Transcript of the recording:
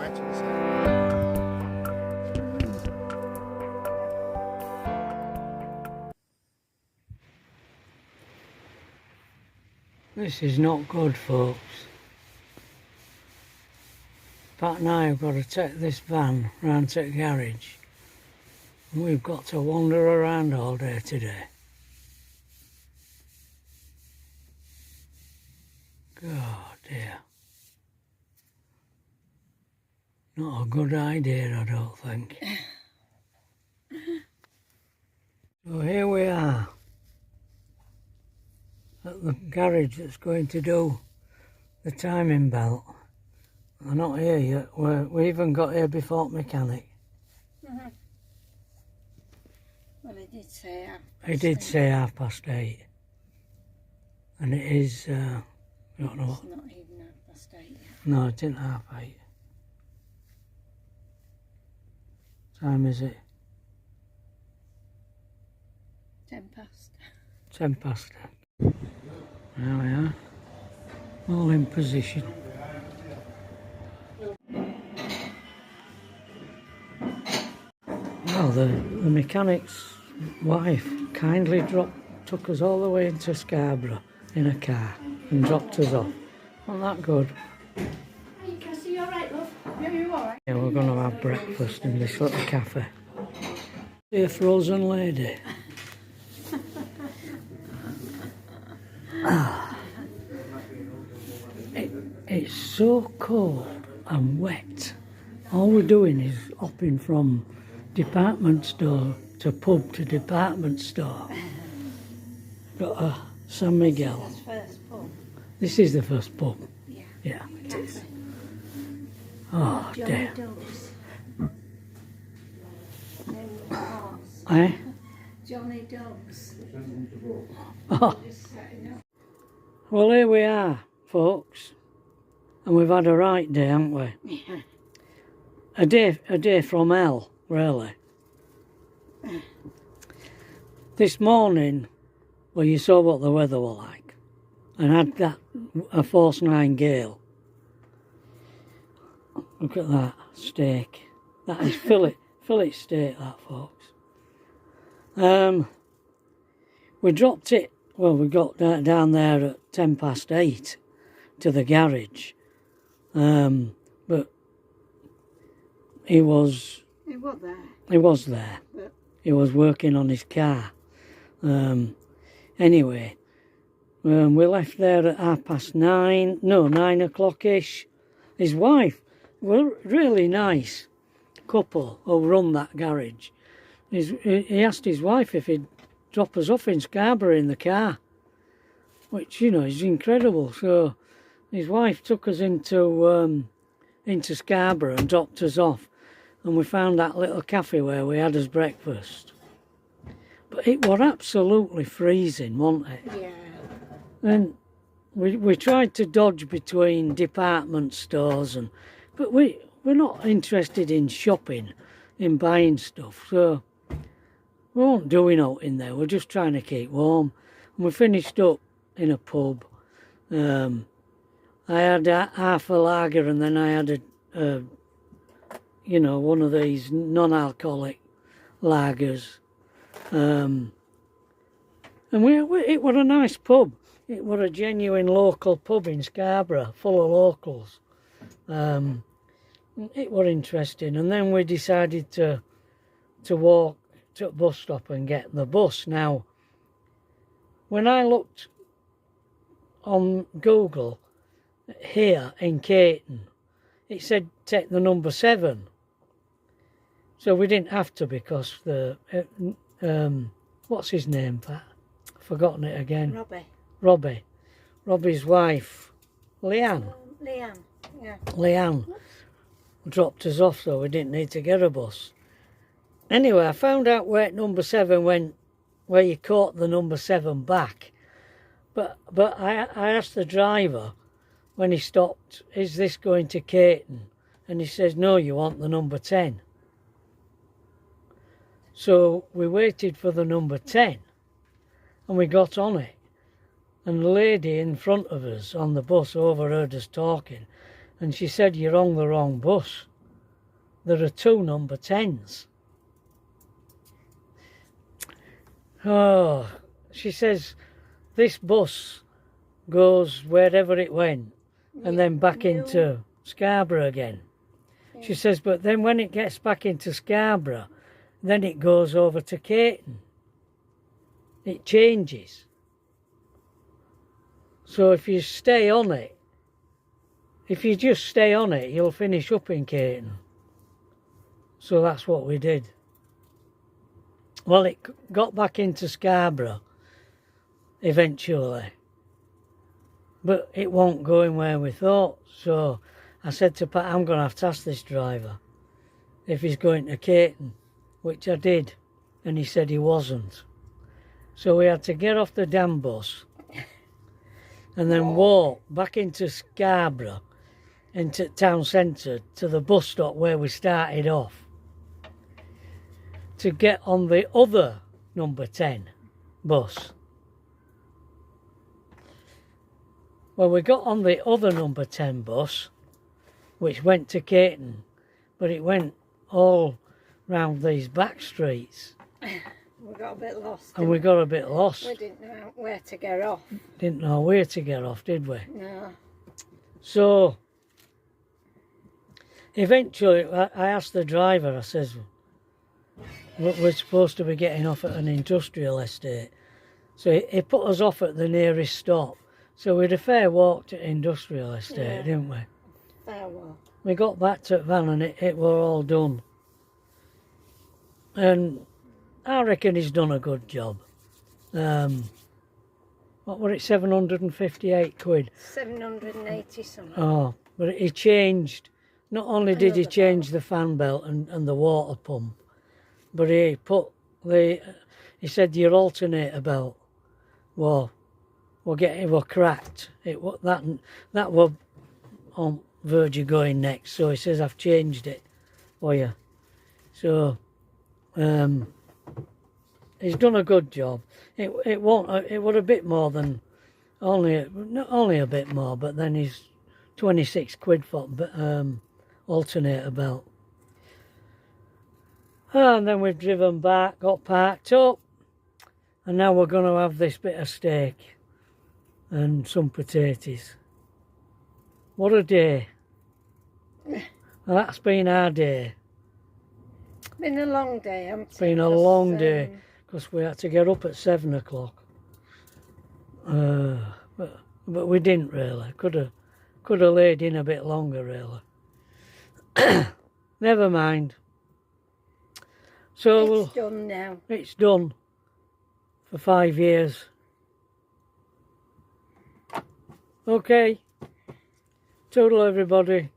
right to the side. This is not good, folks. Pat and I have got to take this van round to the garage, and we've got to wander around all day today. God dear. Not a good idea, I don't think. So here we are at the garage that's going to do the timing belt. We're not here yet. We even got here before mechanic. Well, he did say half past He did say 8:30. And it is, I don't know what. It's not even 8:30 yet. No, it isn't 8:30. Time is it? 10 past. 10 past. There we are. All in position. Well, the mechanic's wife kindly took us all the way into Scarborough in a car and dropped us off. Wasn't that good? Hey, Cassie, you alright, love? Yeah, you alright? Yeah, we're going to have breakfast in this little cafe. See a frozen lady. It's so cold and wet. All we're doing is hopping from department store to pub to department store. Got a San Miguel. This is the first pub. This is the first pub. Yeah. Yeah, it is. Cafe. Oh Johnny dear. Dogs. Name of the horse. Eh? Johnny Dogs. Oh. Just setting up. Well, here we are, folks. And we've had a right day, haven't we? Yeah. A day from hell, really. This morning, well, you saw what the weather was like, and had that a force 9 gale. Look at that steak. That is fillet steak, that, folks. We dropped it. Well, we got down there at 8:10 to the garage, but he was It was there. He was there. But He was working on his car. Anyway, we left there at 9:30. No, 9 o'clock-ish. His wife, well, really nice couple who run that garage. He asked his wife if he'd drop us off in Scarborough in the car, which, you know, is incredible. So his wife took us into Scarborough and dropped us off. And we found that little cafe where we had us breakfast. But it was absolutely freezing, wasn't it? yeah. And we tried to dodge between department stores, but we're not interested in shopping, in buying stuff. So we weren't doing out in there. We're just trying to keep warm. And we finished up in a pub. I had half a lager, and then I had a one of these non-alcoholic lagers. And it was a nice pub. It was a genuine local pub in Scarborough, full of locals. It was interesting. And then we decided to walk to the bus stop and get the bus. Now, when I looked on Google here in Caton, it said take the number 7. So we didn't have to, because the what's his name, Pat? I've forgotten it again. Robbie's wife, Leanne. Leanne, yeah. Leanne dropped us off, so we didn't need to get a bus. Anyway, I found out where number 7 went, where you caught the number 7 back. But I asked the driver when he stopped, is this going to Caton? And he says, no, you want the number 10. So we waited for the number 10 and we got on it. And the lady in front of us on the bus overheard us talking, and she said, you're on the wrong bus. there are 2 number 10s. Oh, she says this bus goes wherever it went and then back into Scarborough again. Yeah. She says, but then when it gets back into Scarborough, then it goes over to Caton. It changes. So if you stay on it, if you just stay on it, you'll finish up in Caton. So that's what we did. Well, it got back into Scarborough eventually, but it won't go in where we thought. So I said to Pat, I'm going to have to ask this driver if he's going to Caton, which I did, and he said he wasn't. So we had to get off the damn bus and then walk back into Scarborough, into town centre, to the bus stop where we started off, to get on the other number 10 bus. Well, we got on the other number 10 bus, which went to Caton, but it went all round these back streets. We got a bit lost. And we got a bit lost. We didn't know where to get off. Didn't know where to get off, did we? No. So, eventually, I asked the driver, I says, we're supposed to be getting off at an industrial estate. So he put us off at the nearest stop. So we had a fair walk to industrial estate, didn't we? Fair walk. We got back to van and it were all done. And I reckon he's done a good job. What were it, 758 quid? 780 something. Oh, but he changed, not only did he change the fan belt and the water pump, but he put he said your alternator belt were cracked. That were on verge of going next. So he says, I've changed it for you. So he's done a good job. It was a bit more than not only a bit more, but then he's 26 quid for alternator belt. And then we've driven back, got parked up, and now we're going to have this bit of steak and some potatoes. What a day. Well, that's been our day. Been a long day, hasn't it? It's been a long day, because we had to get up at 7 o'clock. But we didn't really. Could have laid in a bit longer, really. Never mind. So it's done now. It's done for 5 years. Okay. Toodle everybody.